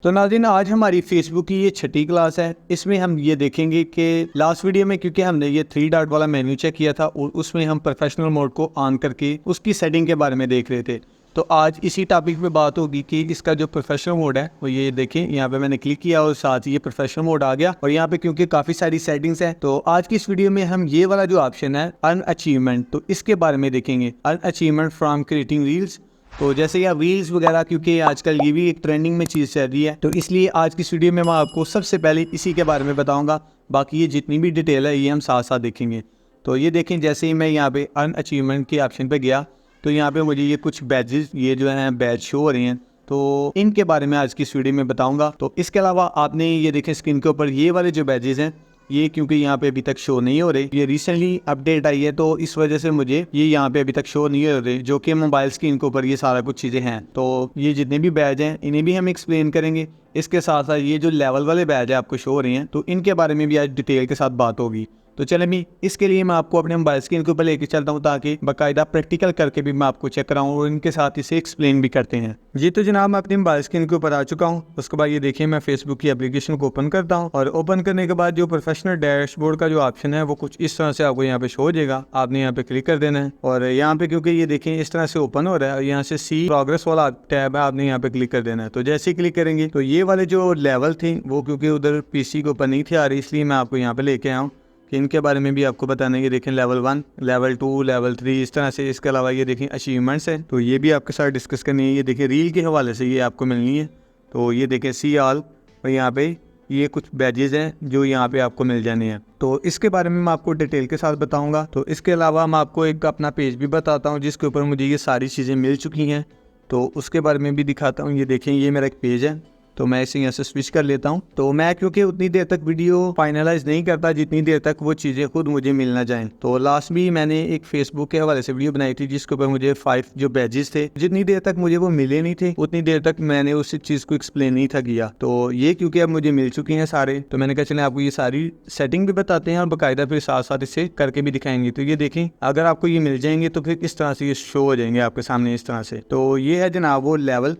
तो नाज़रीन, आज हमारी फेसबुक की ये छठी क्लास है। इसमें हम ये देखेंगे कि लास्ट वीडियो में क्योंकि हमने ये 3 डॉट वाला मेन्यू चेक किया था और उसमें हम प्रोफेशनल मोड को ऑन करके उसकी सेटिंग के बारे में देख रहे थे। तो आज इसी टॉपिक पे बात होगी कि इसका जो प्रोफेशनल मोड है वो ये देखें, यहाँ पे मैंने क्लिक किया और साथ ही ये प्रोफेशनल मोड आ गया और यहाँ पे क्योंकि काफ़ी सारी सेटिंग्स हैं तो आज की इस वीडियो में हम ये वाला जो ऑप्शन है अर्न अचीवमेंट, तो इसके बारे में देखेंगे। Earn achievement from creating reels. तो जैसे यार रील्स वगैरह, क्योंकि आजकल ये भी एक ट्रेंडिंग में चीज़ चल रही है, तो इसलिए आज की इस वीडियो में मैं आपको सबसे पहले इसी के बारे में बताऊंगा। बाकी ये जितनी भी डिटेल है ये हम साथ साथ देखेंगे। तो ये देखें, जैसे ही मैं यहाँ पे अर्न अचीवमेंट के ऑप्शन पे गया तो यहाँ पे मुझे ये कुछ बैजेस, ये जो हैं बैज शो हो रहे हैं, तो इनके बारे में आज की इस वीडियो में बताऊँगा। तो इसके अलावा आपने ये देखें स्क्रीन के ऊपर ये वाले जो बैजेस हैं ये क्योंकि यहाँ पे अभी तक शो नहीं हो रहे, ये रिसेंटली अपडेट आई है तो इस वजह से मुझे ये यहाँ पे अभी तक शो नहीं हो रहे, जो कि मोबाइल स्क्रीन के ऊपर ये सारा कुछ चीज़ें हैं। तो ये जितने भी बैज हैं इन्हें भी हम एक्सप्लेन करेंगे। इसके साथ साथ ये जो लेवल वाले बैज है आपको शो हो रहे हैं तो इनके बारे में भी आज डिटेल के साथ बात होगी। तो चले भी इसके लिए मैं आपको अपने मोबाइल स्क्रीन के ऊपर लेके चलता हूँ ताकि बाकायदा प्रैक्टिकल करके भी मैं आपको चेक कराऊँ और इनके साथ इसे एक्सप्लेन भी करते हैं। जी तो जनाब, मैं अपने मोबाइल स्क्रीन के ऊपर आ चुका हूँ। उसके बाद ये देखिए मैं फेसबुक की एप्लीकेशन को ओपन करता हूँ और ओपन करने के बाद जो प्रोफेशनल डैशबोर्ड का जो ऑप्शन है वो कुछ इस तरह से आपको यहाँ पे शो हो जाएगा। आपने यहाँ पे क्लिक कर देना है और यहाँ पे क्योंकि ये देखें इस तरह से ओपन हो रहा है और यहाँ से सी प्रोग्रेस वाला टैब है, आपने यहाँ पे क्लिक कर देना है। तो जैसे ही क्लिक करेंगे तो ये वाले जो लेवल थे वो क्योंकि उधर पीसी के ऊपर नहीं थे आ रही, इसलिए मैं आपको यहाँ पे लेके आया हूँ कि इनके बारे में भी आपको बताने के। देखें लेवल 1, लेवल 2, लेवल 3 इस तरह से। इसके अलावा ये देखें अचीवमेंट्स है तो ये भी आपके साथ डिस्कस करनी है। ये देखें रील के हवाले से ये आपको मिलनी है। तो ये देखें सी ऑल और यहाँ पे ये कुछ बैजेस हैं जो यहाँ पे आपको मिल जाने हैं। तो इसके बारे में मैं आपको डिटेल के साथ बताऊँगा। तो इसके अलावा मैं आपको एक अपना पेज भी बताता हूँ जिसके ऊपर मुझे ये सारी चीज़ें मिल चुकी हैं, तो उसके बारे में भी दिखाता हूँ। ये देखें ये मेरा एक पेज है तो मैं इसे यहाँ से स्विच कर लेता हूँ। तो मैं क्योंकि उतनी देर तक वीडियो फाइनलाइज नहीं करता जितनी देर तक वो चीज़ें खुद मुझे मिल ना जाएं। तो लास्ट भी मैंने एक फेसबुक के हवाले से वीडियो बनाई थी जिसके ऊपर मुझे 5 जो बैजेस थे, जितनी देर तक मुझे वो मिले नहीं थे उतनी देर तक मैंने उस चीज़ को एक्सप्लेन नहीं था किया। तो ये क्योंकि अब मुझे मिल चुके हैं सारे, तो मैंने कहा चलें आपको ये सारी सेटिंग भी बताते हैं और बाकायदा फिर साथ साथ इसे करके भी दिखाएंगे। तो ये देखें अगर आपको ये मिल जाएंगे तो फिर इस तरह से ये शो हो जाएंगे आपके सामने इस तरह से। तो ये है जनाब वो लेवल।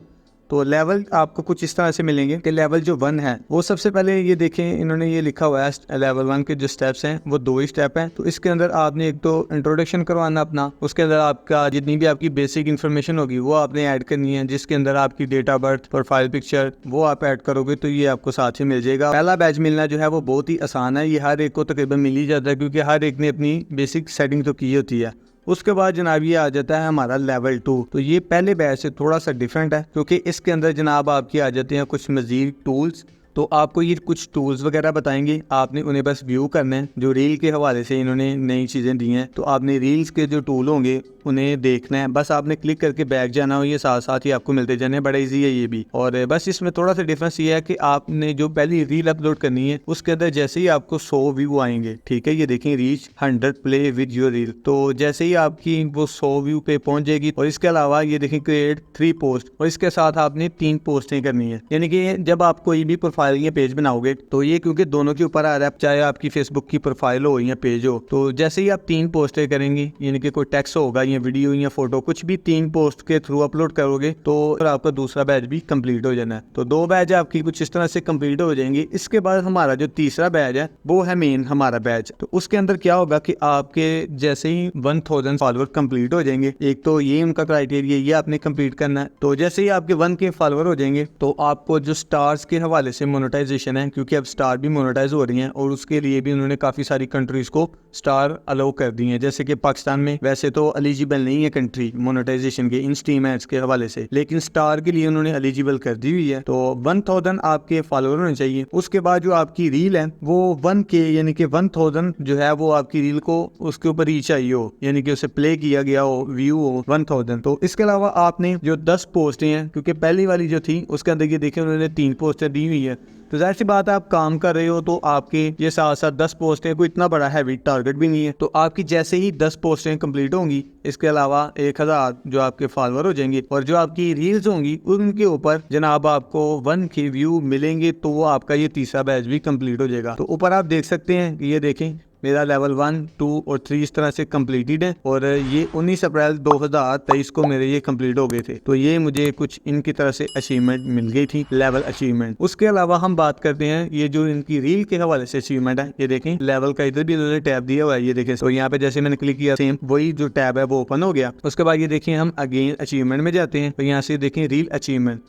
तो लेवल आपको कुछ इस तरह से मिलेंगे कि लेवल जो 1 है वो सबसे पहले ये देखें इन्होंने ये लिखा हुआ है लेवल 1 के जो स्टेप्स हैं वो 2 ही स्टेप हैं। तो इसके अंदर आपने एक तो इंट्रोडक्शन करवाना अपना, उसके अंदर आपका जितनी भी आपकी बेसिक इन्फॉर्मेशन होगी वो आपने ऐड करनी है, जिसके अंदर आपकी date of birth, profile picture वो आप ऐड करोगे तो ये आपको साथ ही मिल जाएगा। पहला बैच मिलना जो है वो बहुत ही आसान है, ये हर एक को तकरीबन मिल ही जाता है क्योंकि हर एक ने अपनी बेसिक सेटिंग तो की होती है। उसके बाद जनाब ये आ जाता है हमारा लेवल 2। तो ये पहले बैच से थोड़ा सा डिफरेंट है क्योंकि इसके अंदर जनाब आपकी आ जाते हैं कुछ मजीद टूल्स। तो आपको ये कुछ टूल्स वगैरह बताएंगे, आपने उन्हें बस व्यू करना है। जो रील के हवाले से इन्होंने नई चीज़ें दी हैं तो आपने रील्स के जो टूल होंगे उन्हें देखना है, बस आपने क्लिक करके बैक जाना हो, ये साथ साथ ही आपको मिलते जाने, बड़ा इजी है ये भी। और बस इसमें थोड़ा सा डिफरेंस ये है कि आपने जो पहली रील अपलोड करनी है उसके अंदर जैसे ही आपको 100 व्यू आएंगे, ठीक है, ये देखें reach 100 play with your reel, तो जैसे ही आपकी वो 100 व्यू पे पहुंच जाएगी। और इसके अलावा ये देखें क्रिएट 3 पोस्ट और इसके साथ आपने 3 पोस्टें करनी है, यानी कि जब आप कोई भी प्रोफाइल या पेज बनाओगे तो ये क्योंकि दोनों के ऊपर आ रहा है, चाहे आपकी फेसबुक की प्रोफाइल हो या पेज हो, तो जैसे ही आप 3 पोस्टें करेंगे यानी कि कोई टेक्स्ट होगा या वीडियो या फोटो कुछ भी 3 पोस्ट के थ्रू अपलोड करोगे तो आपका दूसरा बैच भी कंप्लीट हो जाना है। तो 2 बैच आपकी कुछ इस तरह से कंप्लीट हो जाएंगे। इसके बाद हमारा जो तीसरा बैच है वो है मेन हमारा बैच। तो उसके अंदर क्या होगा कि आपके जैसे ही 1000 फॉलोअर कंप्लीट हो जाएंगे, एक तो ये उनका क्राइटेरिया ये आपने कंप्लीट करना है। तो जैसे ही आपके 1K फॉलोअर हो जाएंगे तो आपको जो स्टार्स के हवाले से मोनेटाइजेशन है, क्योंकि अब स्टार भी मोनेटाइज हो रही हैं और उसके लिए भी उन्होंने काफी सारी कंट्रीज को स्टार अलाउ कर दी है। जैसे कि पाकिस्तान में वैसे तो एलिजिबल नहीं है कंट्री मोनेटाइजेशन के इन स्ट्रीम एड्स के हवाले से, लेकिन स्टार के लिए उन्होंने एलिजिबल कर दी हुई है। तो 1000 आपके फॉलोअर होने चाहिए। उसके बाद जो आपकी रील है वो 1K यानी कि 1000 जो है वो आपकी रील को उसके ऊपर रीच आई हो, यानी कि उसे प्ले किया गया हो, व्यू हो 1000। तो इसके अलावा आपने जो 10 पोस्टें हैं, क्योंकि पहली वाली जो थी उसके अंदर ये देखें उन्होंने 3 पोस्टें दी हुई है, तो जाहिर सी बात है आप काम कर रहे हो तो आपके ये साथ साथ 10 पोस्टें कोई इतना बड़ा हैवी टारगेट भी नहीं है। तो आपकी जैसे ही 10 पोस्टें कंप्लीट होंगी, इसके अलावा 1000 जो आपके फॉलोअर हो जाएंगे और जो आपकी रील्स होंगी उनके ऊपर जनाब आपको 1K व्यू मिलेंगे, तो वो आपका ये तीसरा बैच भी कंप्लीट हो जाएगा। तो ऊपर आप देख सकते हैं, ये देखें मेरा लेवल 1, 2 और 3 इस तरह से कंप्लीटेड है और ये 19 अप्रैल 2023 को मेरे ये कंप्लीट हो गए थे। तो ये मुझे कुछ इनकी तरह से अचीवमेंट मिल गई थी, लेवल अचीवमेंट। उसके अलावा हम बात करते हैं ये जो इनकी रील के हवाले से अचीवमेंट है। ये देखें लेवल का इधर भी इन्होंने टैब दिया हुआ है, ये देखें। तो यहाँ पे जैसे मैंने क्लिक किया सेम वही जो टैब है वो ओपन हो गया। उसके बाद ये देखें हम अगेन अचीवमेंट में जाते हैं, तो यहाँ से देखें रील अचीवमेंट।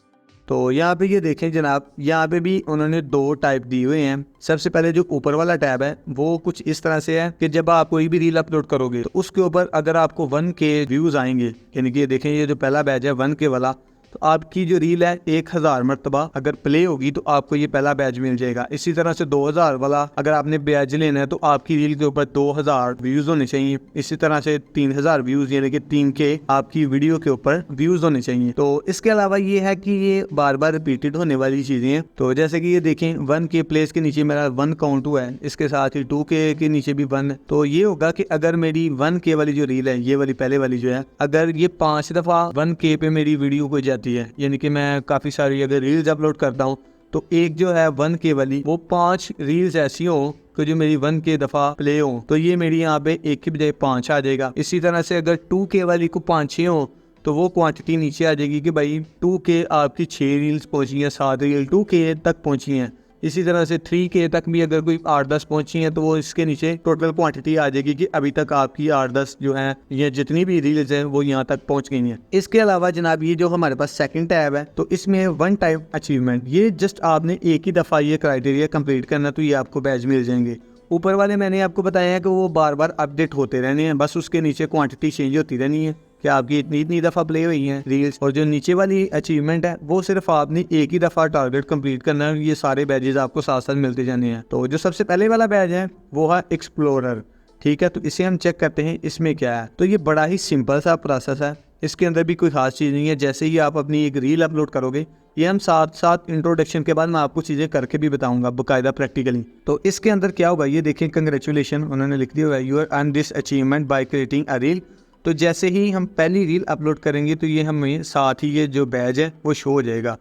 तो यहाँ पे ये देखें जनाब, यहाँ पे भी उन्होंने 2 टाइप दिए हुए हैं। सबसे पहले जो ऊपर वाला टैब है वो कुछ इस तरह से है कि जब आप कोई भी रील अपलोड करोगे तो उसके ऊपर अगर आपको 1K व्यूज आएंगे, यानी कि ये देखें ये जो पहला बैच है 1K वाला, तो आपकी जो रील है 1000 मरतबा अगर प्ले होगी तो आपको ये पहला बैच मिल जाएगा। इसी तरह से 2000 वाला अगर आपने बैच लेना है तो आपकी रील के ऊपर 2000 व्यूज होने चाहिए। इसी तरह से 3000 व्यूज यानी कि 3K आपकी वीडियो के ऊपर व्यूज होने चाहिए। तो इसके अलावा ये है कि ये बार बार रिपीटेड होने वाली चीजें हैं। तो जैसे कि ये देखें 1K प्लेस के नीचे मेरा 1 काउंट हुआ है, इसके साथ ही 2K के नीचे भी 1। तो ये होगा कि अगर मेरी 1K वाली जो रील है, ये वाली पहले वाली जो है, अगर ये 5 दफा 1K पे मेरी वीडियो को जाती है, यानी कि मैं काफ़ी सारी अगर रील्स अपलोड करता हूँ तो एक जो है 1K वाली वो 5 रील्स ऐसी हो कि जो मेरी 1K दफ़ा प्ले हो, तो ये मेरी यहाँ पे 1 की बजाय 5 आ जाएगा। इसी तरह से अगर 2K वाली को 5-6 हो तो वो क्वांटिटी नीचे आ जाएगी कि भाई 2K आपकी 6 रील्स पहुँची हैं, 7 रील 2K तक पहुँची हैं। इसी तरह से 3K तक भी अगर कोई 8-10 पहुंची है तो वो इसके नीचे टोटल क्वांटिटी आ जाएगी कि अभी तक आपकी 8-10 जो है ये जितनी भी रील्स हैं वो यहाँ तक पहुंच गई हैं। इसके अलावा जनाब ये जो हमारे पास सेकंड टैब है तो इसमें 1 टाइम अचीवमेंट, ये जस्ट आपने एक ही दफ़ा ये क्राइटेरिया कंप्लीट करना तो ये आपको बैच मिल जाएंगे। ऊपर वाले मैंने आपको बताया है कि वो बार बार अपडेट होते रहने हैं, बस उसके नीचे क्वांटिटी चेंज होती रहनी है कि आपकी इतनी दफ़ा प्ले हुई हैं रील्स। और जो नीचे वाली अचीवमेंट है वो सिर्फ आपने एक ही दफ़ा टारगेट कंप्लीट करना है, ये सारे बैजेस आपको साथ साथ मिलते जाने हैं। तो जो सबसे पहले वाला बैज है वो है एक्सप्लोरर, ठीक है। तो इसे हम चेक करते हैं इसमें क्या है। तो ये बड़ा ही सिंपल सा प्रोसेस है, इसके अंदर भी कोई खास चीज़ नहीं है। जैसे ही आप अपनी एक रील अपलोड करोगे, ये हम साथ साथ इंट्रोडक्शन के बाद मैं आपको चीज़ें करके भी बताऊंगा बाकायदा प्रैक्टिकली। तो इसके अंदर क्या होगा ये देखें, कंग्रेचुलेशन उन्होंने लिख दिया हुआ है, you are earn this achievement by creating a reel. तो जैसे ही हम पहली रील अपलोड करेंगे तो ये हमें साथ ही ये जो बैज है वो शो हो जाएगा।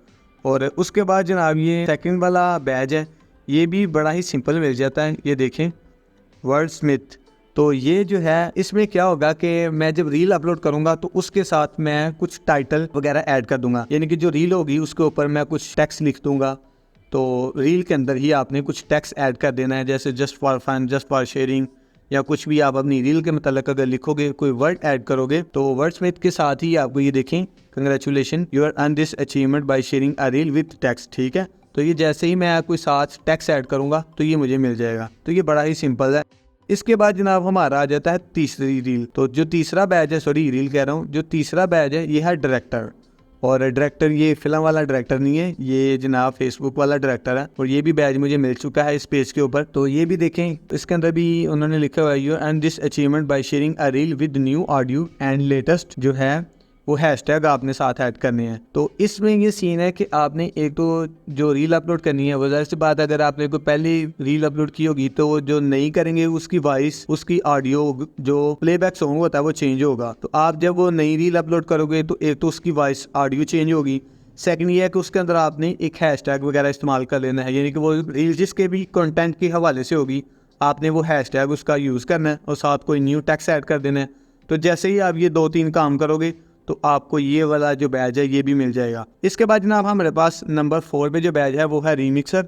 और उसके बाद जनाब ये सेकंड वाला बैज है, ये भी बड़ा ही सिंपल मिल जाता है। ये देखें वर्डस्मिथ, तो ये जो है इसमें क्या होगा कि मैं जब रील अपलोड करूंगा तो उसके साथ मैं कुछ टाइटल वगैरह ऐड कर दूंगा, यानी कि जो रील होगी उसके ऊपर मैं कुछ टेक्स्ट लिख दूंगा। तो रील के अंदर ही आपने कुछ टेक्स्ट ऐड कर देना है, जैसे just for fun, just for sharing, या कुछ भी आप अपनी रील के मतलब अगर लिखोगे, कोई वर्ड ऐड करोगे तो वर्डस्मिथ के साथ ही आपको ये देखें congratulation you are earn this achievement by sharing a reel with text, ठीक है। तो ये जैसे ही मैं कोई साथ टेक्स्ट ऐड करूंगा तो ये मुझे मिल जाएगा। तो ये बड़ा ही सिंपल है। इसके बाद जनाब हमारा आ जाता है तीसरी रील। तो जो तीसरा बैच है, सॉरी रील कह रहा हूँ, जो तीसरा बैच है ये है डायरेक्टर। और डायरेक्टर ये फिल्म वाला डायरेक्टर नहीं है, ये जनाब फेसबुक वाला डायरेक्टर है। और ये भी बैच मुझे मिल चुका है इस पेज के ऊपर। तो ये भी देखें, इसके अंदर भी उन्होंने लिखा हुआ है you and this achievement by sharing a reel with new audio and latest जो है वो हैशटैग आपने साथ ऐड करने हैं। तो इसमें ये सीन है कि आपने एक तो जो रील अपलोड करनी है वो ज़ाहिर सी बात है अगर आपने कोई पहली रील अपलोड की होगी तो जो नहीं करेंगे उसकी वॉइस, उसकी ऑडियो, जो प्लेबैक सॉन्ग होता है वो चेंज होगा। तो आप जब वो नई रील अपलोड करोगे तो एक तो उसकी वॉइस ऑडियो चेंज होगी, सेकंड ये है कि उसके अंदर आपने एक हैशटैग वगैरह इस्तेमाल कर लेना है, यानी कि वो रील जिसके भी कंटेंट के हवाले से होगी आपने वो हैशटैग उसका यूज़ करना है और साथ कोई न्यू टेक्स्ट ऐड कर देना है। तो जैसे ही आप ये 2-3 काम करोगे तो आपको ये वाला जो बैच है ये भी मिल जाएगा। इसके बाद जनाब हमारे पास नंबर 4 पे जो बैच है वो है रीमिक्सर।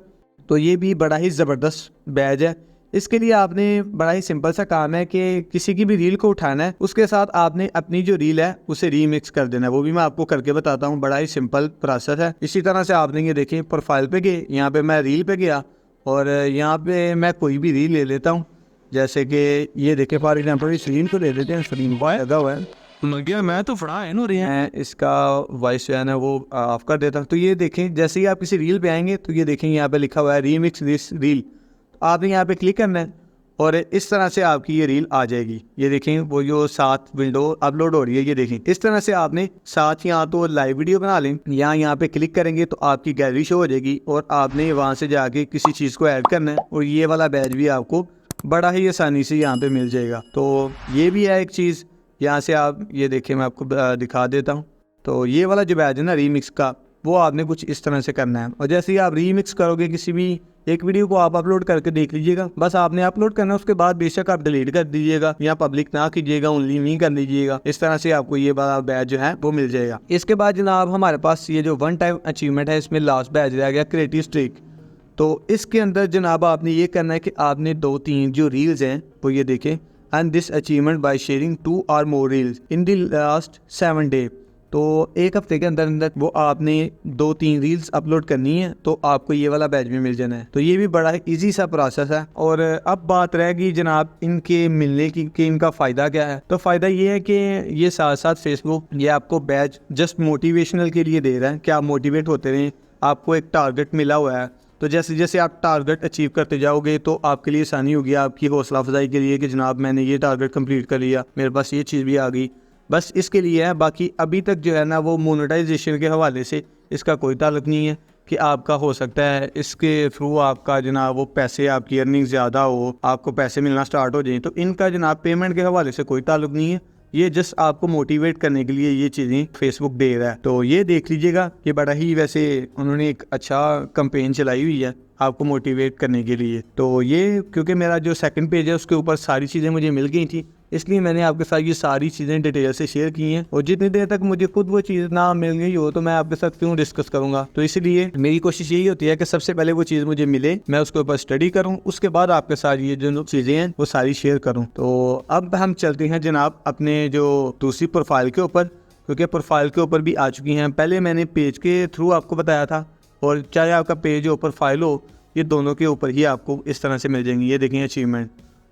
तो ये भी बड़ा ही ज़बरदस्त बैच है। इसके लिए आपने बड़ा ही सिंपल सा काम है कि किसी की भी रील को उठाना है, उसके साथ आपने अपनी जो रील है उसे रीमिक्स कर देना है। वो भी मैं आपको करके बताता हूँ, बड़ा ही सिंपल प्रोसेस है। इसी तरह से आपने ये देखिए प्रोफाइल पे गए, यहाँ पे मैं रील पे गया और यहाँ पे मैं कोई भी रील ले लेता हूँ, जैसे कि ये देखे फॉर एग्जाम्पल इस रील को ले लेते हैं, स्क्रीन बॉय लगा हुआ है, मैं तो फड़ा है मैं इसका वॉइस जो है ना वो ऑफ कर देता हूँ। तो ये देखें जैसे ही आप किसी रील पे आएंगे तो ये देखें यहाँ पे लिखा हुआ है रीमिक्स दिस रील, आपने यहाँ पे क्लिक करना है और इस तरह से आपकी ये रील आ जाएगी। ये देखें वो जो साथ विंडो अपलोड हो रही है, ये देखें इस तरह से आपने साथ यहाँ तो लाइव वीडियो बना लें, यहाँ पे क्लिक करेंगे तो आपकी गैलरी शो हो जाएगी और आपने वहाँ से जाके किसी चीज़ को ऐड करना है और ये वाला बैच भी आपको बड़ा ही आसानी से यहाँ पे मिल जाएगा। तो ये भी है एक चीज़, यहाँ से आप ये देखें मैं आपको दिखा देता हूँ। तो ये वाला जो बैच है ना रीमिक्स का, वो आपने कुछ इस तरह से करना है और जैसे ही आप रीमिक्स करोगे किसी भी एक वीडियो को आप अपलोड करके देख लीजिएगा, बस आपने अपलोड करना है, उसके बाद बेशक आप डिलीट कर दीजिएगा या पब्लिक ना कीजिएगा, ओनली नहीं कर लीजिएगा। इस तरह से आपको ये वाला बैज जो है वो मिल जाएगा। इसके बाद जनाब हमारे पास ये जो 1 टाइम अचीवमेंट है, इसमें लास्ट बैज रह गया क्रिएटिव स्ट्रीक। तो इसके अंदर जनाब आपने ये करना है कि आपने 2-3 जो रील्स हैं वो ये देखें, and this achievement by sharing 2 or more reels in the last 7 day. तो एक हफ्ते के अंदर अंदर वो आपने 2-3 रील्स अपलोड करनी है, तो आपको ये वाला बैच भी मिल जाना है। तो ये भी बड़ा इजी सा प्रोसेस है। और अब बात रहेगी जनाब इनके मिलने की कि इनका फ़ायदा क्या है। तो फ़ायदा ये है कि ये साथ साथ फेसबुक ये आपको बैच जस्ट मोटिवेशनल के लिए दे रहा है कि आप मोटिवेट होते रहें। आपको एक टारगेट मिला हुआ है, तो जैसे जैसे आप टारगेट अचीव करते जाओगे तो आपके लिए आसानी होगी, आपकी हौसला अफजाई के लिए कि जनाब मैंने ये टारगेट कंप्लीट कर लिया, मेरे पास ये चीज़ भी आ गई, बस इसके लिए है। बाकी अभी तक जो है ना वो मोनेटाइजेशन के हवाले से इसका कोई ताल्लुक नहीं है कि आपका हो सकता है इसके थ्रू आपका जनाब वो पैसे, आपकी अर्निंग ज़्यादा हो, आपको पैसे मिलना स्टार्ट हो जाए। तो इनका जनाब पेमेंट के हवाले से कोई ताल्लुक नहीं है, ये जस्ट आपको मोटिवेट करने के लिए ये चीज़ें फेसबुक दे रहा है। तो ये देख लीजिएगा कि बड़ा ही वैसे उन्होंने एक अच्छा कैंपेन चलाई हुई है आपको मोटिवेट करने के लिए। तो ये क्योंकि मेरा जो सेकंड पेज है उसके ऊपर सारी चीज़ें मुझे मिल गई थी, इसलिए मैंने आपके साथ ये सारी चीज़ें डिटेल से शेयर की हैं। और जितनी देर तक मुझे खुद वो चीज़ ना मिल गई हो तो मैं आपके साथ क्यों डिस्कस करूँगा। तो इसलिए मेरी कोशिश यही होती है कि सबसे पहले वो चीज़ मुझे मिले, मैं उसके ऊपर स्टडी करूँ, उसके बाद आपके साथ ये जो चीज़ें हैं वो सारी शेयर करूँ। तो अब हम चलते हैं जनाब अपने जो दूसरी प्रोफाइल के ऊपर, क्योंकि प्रोफाइल के ऊपर भी आ चुकी हैं। पहले मैंने पेज के थ्रू आपको बताया था, और चाहे आपका पेज हो प्रोफाइल हो, ये दोनों के ऊपर ही आपको इस तरह से मिल जाएंगी। ये देखें अचीवमेंट,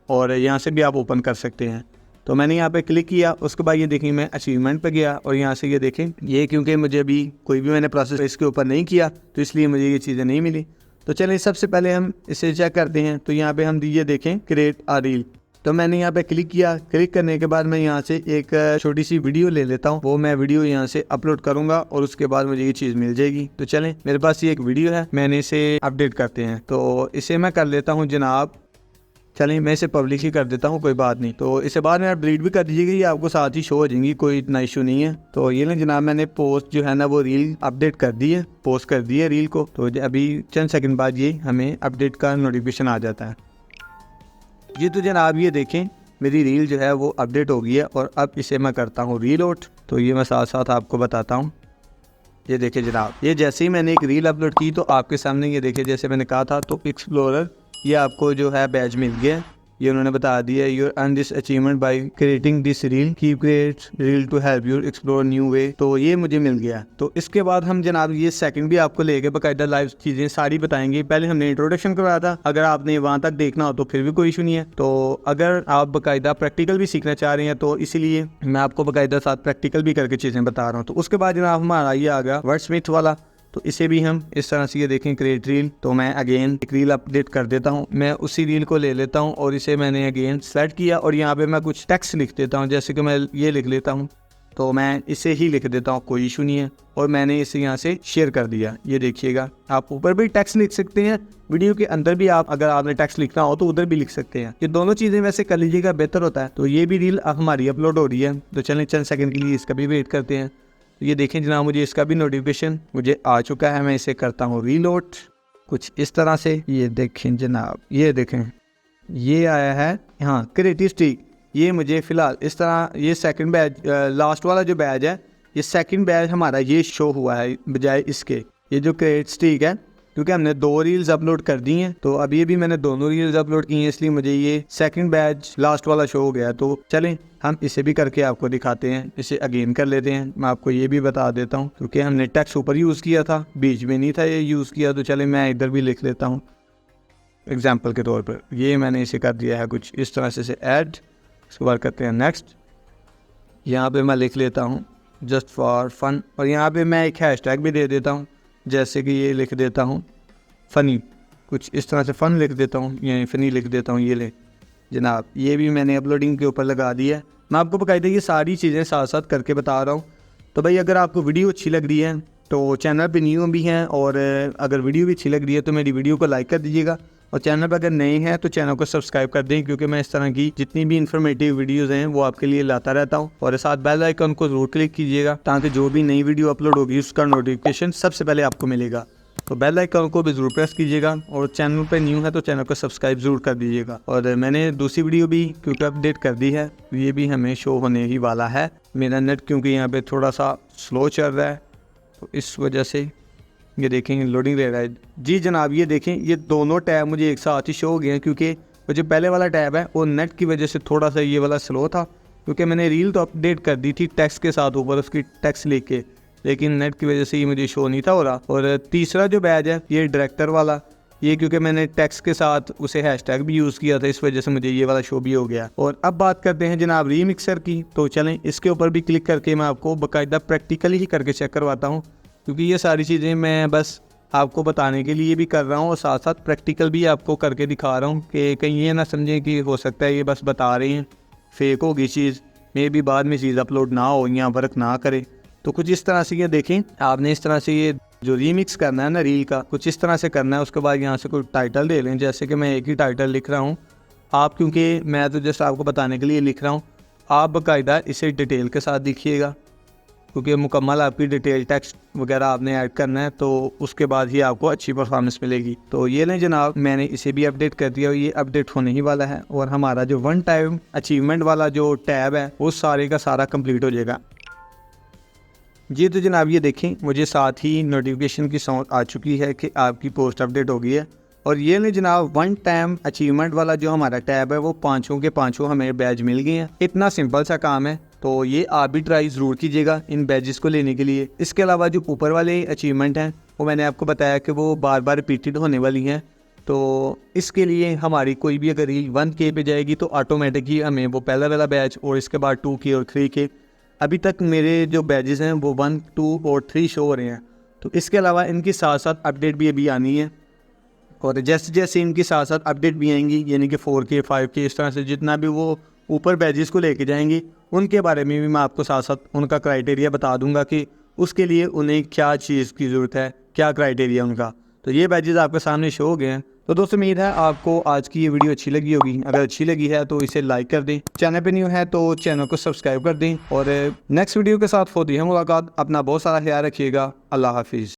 और यहाँ से भी आप ओपन कर सकते हैं। तो मैंने यहाँ पे क्लिक किया, उसके बाद ये देखें मैं अचीवमेंट पे गया, और यहाँ से ये देखें ये क्योंकि मुझे अभी कोई भी मैंने प्रोसेस इसके ऊपर नहीं किया तो इसलिए मुझे ये चीज़ें नहीं मिली। तो चलिए सबसे पहले हम इसे चेक करते हैं। तो यहाँ पे हम ये देखें क्रिएट अ रील, तो मैंने यहाँ पे क्लिक किया। क्लिक करने के बाद मैं यहाँ से एक छोटी सी वीडियो ले लेता हूँ, वो मैं वीडियो यहाँ से अपलोड करूँगा और उसके बाद मुझे ये चीज़ मिल जाएगी। तो चलें मेरे पास ये एक वीडियो है, मैंने इसे अपडेट करते हैं। तो इसे मैं कर लेता हूँ जनाब, चलिए मैं इसे पब्लिश ही कर देता हूँ, कोई बात नहीं। तो इसे बाद में आप डिलीट भी कर दीजिएगा, ये आपको साथ ही शो हो जाएंगी, कोई इतना इशू नहीं है। तो ये ना जनाब मैंने पोस्ट जो है ना वो रील अपडेट कर दी है, पोस्ट कर दी है रील को। तो अभी चंद सेकंड बाद ये हमें अपडेट का नोटिफिकेशन आ जाता है। ये तो जनाब ये देखें मेरी रील जो है वो अपडेट हो गई है, और अब इसे मैं करता हूँ रीलोड। तो ये मैं साथ साथ आपको बताता हूँ। ये देखें जनाब, ये जैसे ही मैंने एक रील अपलोड की तो आपके सामने ये देखें, जैसे मैंने कहा था तो एक्सप्लोरर ये आपको जो है बैज मिल गया। ये उन्होंने बता दिया you're earn this achievement by creating this reel, keep create reel to help you explore new way. तो ये मुझे मिल गया। तो इसके बाद हम जनाब ये सेकंड भी आपको लेके बाकायदा लाइव चीज़ें सारी बताएंगे। पहले हमने इंट्रोडक्शन करवाया था, अगर आपने वहाँ तक देखना हो तो फिर भी कोई इशू नहीं है। तो अगर आप बाकायदा प्रैक्टिकल भी सीखना चाह रहे हैं तो इसीलिए मैं आपको बाकायदा साथ प्रैक्टिकल भी करके चीज़ें बता रहा हूँ। तो उसके बाद जनाब हमारा ये आ गया वर्डस्मिथ वाला, तो इसे भी हम इस तरह से ये देखें क्रिएट रील। तो मैं अगेन एक रील अपडेट कर देता हूँ, मैं उसी रील को ले लेता हूँ और इसे मैंने अगेन सेलेक्ट किया, और यहाँ पे मैं कुछ टेक्स्ट लिख देता हूँ, जैसे कि मैं ये लिख लेता हूँ। तो मैं इसे ही लिख देता हूँ, कोई इशू नहीं है, और मैंने इसे यहाँ से शेयर कर दिया। ये देखिएगा, आप ऊपर भी टेक्स्ट लिख सकते हैं, वीडियो के अंदर भी आप अगर आपने टेक्स्ट लिखना हो तो उधर भी लिख सकते हैं। ये दोनों चीज़ें वैसे कर लीजिएगा, बेहतर होता है। तो ये भी रील हमारी अपलोड हो रही है, तो चलें चंद सेकंड के लिए इसका भी वेट करते हैं। तो ये देखें जनाब मुझे इसका भी नोटिफिकेशन मुझे आ चुका है। मैं इसे करता हूँ रीलोड कुछ इस तरह से। ये देखें जनाब, ये देखें ये आया है हाँ क्रिएटिव स्ट्रीक। ये मुझे फ़िलहाल इस तरह ये सेकंड बैच, लास्ट वाला जो बैच है ये सेकंड बैच हमारा ये शो हुआ है बजाय इसके। ये जो क्रिएट स्ट्रीक है, क्योंकि हमने 2 रील्स अपलोड कर दी हैं, तो अभी भी मैंने दोनों रील्स अपलोड की हैं, इसलिए मुझे ये सेकंड बैच लास्ट वाला शो हो गया। तो चलें हम इसे भी करके आपको दिखाते हैं, इसे अगेन कर लेते हैं। मैं आपको ये भी बता देता हूँ, क्योंकि हमने टेक्स्ट ऊपर यूज़ किया था, बीच में नहीं था ये यूज़ किया। तो चलें मैं इधर भी लिख लेता हूँ एग्जाम्पल के तौर पर। ये मैंने इसे कर दिया है कुछ इस तरह से ऐड, इसके बाद करते हैं नेक्स्ट। यहाँ पर मैं लिख लेता हूँ जस्ट फॉर फन, और यहाँ पर मैं एक हैशटैग भी दे देता हूँ, जैसे कि ये लिख देता हूँ फ़नी, कुछ इस तरह से फ़न लिख देता हूँ, या फ़नी लिख देता हूँ। ये ले जनाब, ये भी मैंने अपलोडिंग के ऊपर लगा दिया है। मैं आपको बाकायदा ये सारी चीज़ें साथ साथ करके बता रहा हूँ। तो भाई अगर आपको वीडियो अच्छी लग रही है तो चैनल पे न्यू भी हैं, और अगर वीडियो भी अच्छी लग रही है तो मेरी वीडियो को लाइक कर दीजिएगा, और चैनल पर अगर नए हैं तो चैनल को सब्सक्राइब कर दें, क्योंकि मैं इस तरह की जितनी भी इन्फॉर्मेटिव वीडियोज़ हैं वो आपके लिए लाता रहता हूँ। और साथ बेल आइकन को ज़रूर क्लिक कीजिएगा, ताकि जो भी नई वीडियो अपलोड होगी उसका नोटिफिकेशन सबसे पहले आपको मिलेगा। तो बेल आइकन को भी ज़रूर प्रेस कीजिएगा और चैनल पे न्यू है तो चैनल को सब्सक्राइब ज़रूर कर दीजिएगा। और मैंने दूसरी वीडियो भी क्योंकि अपडेट कर दी है, ये भी हमें शो होने ही वाला है। मेरा नेट क्योंकि यहाँ पे थोड़ा सा स्लो चल रहा है तो इस वजह से ये देखें लोडिंग ले रहा है। जी जनाब, ये देखें ये दोनों टैब मुझे एक साथ ही शो हो गए हैं, क्योंकि वो जो पहले वाला टैब है वो नेट की वजह से थोड़ा सा ये वाला स्लो था, क्योंकि मैंने रील तो अपडेट कर दी थी टेक्स्ट के साथ ऊपर उसकी टेक्स्ट लेके, लेकिन नेट की वजह से ये मुझे शो नहीं था हो रहा। और तीसरा जो बैज है ये डायरेक्टर वाला, ये क्योंकि मैंने टेक्स्ट के साथ उसे हैशटैग भी यूज़ किया था, इस वजह से मुझे ये वाला शो भी हो गया। और अब बात करते हैं जनाब रीमिक्सर की, तो चलें इसके ऊपर भी क्लिक करके मैं आपको बाकायदा प्रैक्टिकली ही करके चेक करवाता हूँ, क्योंकि ये सारी चीज़ें मैं बस आपको बताने के लिए भी कर रहा हूँ और साथ साथ प्रैक्टिकल भी आपको करके दिखा रहा हूँ कि कहीं ये ना समझें कि हो सकता है ये बस बता रहे हैं, फेक होगी चीज़, मे भी बाद में चीज़ अपलोड ना हो या वर्क ना करे। तो कुछ इस तरह से ये देखें, आपने इस तरह से ये जो रीमिक्स करना है ना रील का, कुछ इस तरह से करना है। उसके बाद यहाँ से कोई टाइटल दे लें, जैसे कि मैं एक ही टाइटल लिख रहा हूँ आप, क्योंकि मैं तो जस्ट आपको बताने के लिए लिख रहा हूँ, आप बाकायदा इसे डिटेल के साथ लिखिएगा, क्योंकि मुकम्मल आपकी डिटेल टेक्स्ट वगैरह आपने ऐड करना है, तो उसके बाद ही आपको अच्छी परफॉर्मेंस मिलेगी। तो ये लें जनाब, मैंने इसे भी अपडेट कर दिया और ये अपडेट होने ही वाला है और हमारा जो वन टाइम अचीवमेंट वाला जो टैब है वो सारे का सारा कंप्लीट हो जाएगा। जी तो जनाब ये देखें, मुझे साथ ही नोटिफिकेशन की साउंड आ चुकी है कि आपकी पोस्ट अपडेट हो गई है। और ये ले जनाब वन टाइम अचीवमेंट वाला जो हमारा टैब है वो पाँचों के पाँचों हमें बैज मिल गए हैं। इतना सिंपल सा काम है, तो ये आप भी ट्राई ज़रूर कीजिएगा इन बैजेस को लेने के लिए। इसके अलावा जो ऊपर वाले अचीवमेंट हैं वो मैंने आपको बताया कि वो बार बार रिपीटेड होने वाली हैं, तो इसके लिए हमारी कोई भी अगर रील 1K पे जाएगी तो ऑटोमेटिकली हमें वो पहला वाला बैच और इसके बाद 2K और 3K, अभी तक मेरे जो बैजेस हैं वो 1, 2 और 3 शो हो रहे हैं। तो इसके अलावा इनके साथ साथ अपडेट भी अभी आनी है, और जैसे जैसे इनके साथ साथ अपडेट भी आएंगी, यानी कि 4K 5K इस तरह से जितना भी वो ऊपर बैजेस को लेके जाएंगी, उनके बारे में भी मैं आपको साथ साथ उनका क्राइटेरिया बता दूंगा कि उसके लिए उन्हें क्या चीज़ की ज़रूरत है, क्या क्राइटेरिया उनका। तो ये बैजेस आपके सामने शो हो गए हैं। तो दोस्तों उम्मीद है आपको आज की ये वीडियो अच्छी लगी होगी। अगर अच्छी लगी है तो इसे लाइक कर दें, चैनल पे न्यू है तो चैनल को सब्सक्राइब कर दें, और नेक्स्ट वीडियो के साथ होती है मुलाकात। अपना बहुत सारा ख्याल रखिएगा। अल्लाह हाफिज़।